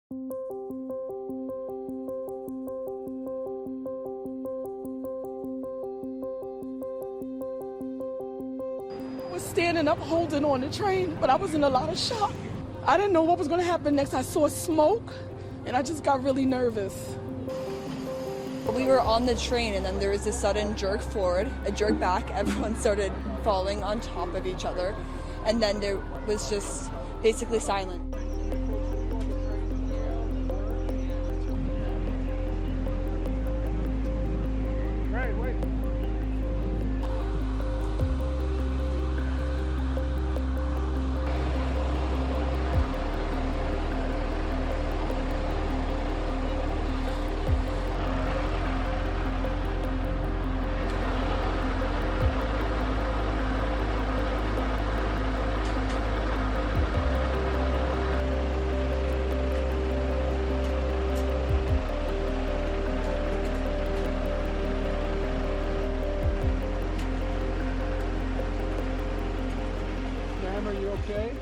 I was standing up holding on the train, but I was in a lot of shock. I didn't know what was going to happen next. I saw smoke, and I just got really nervous. We were on the train, and then there was this sudden jerk forward, a jerk back. Everyone started falling on top of each other, and then there was just basically silence. Are you okay?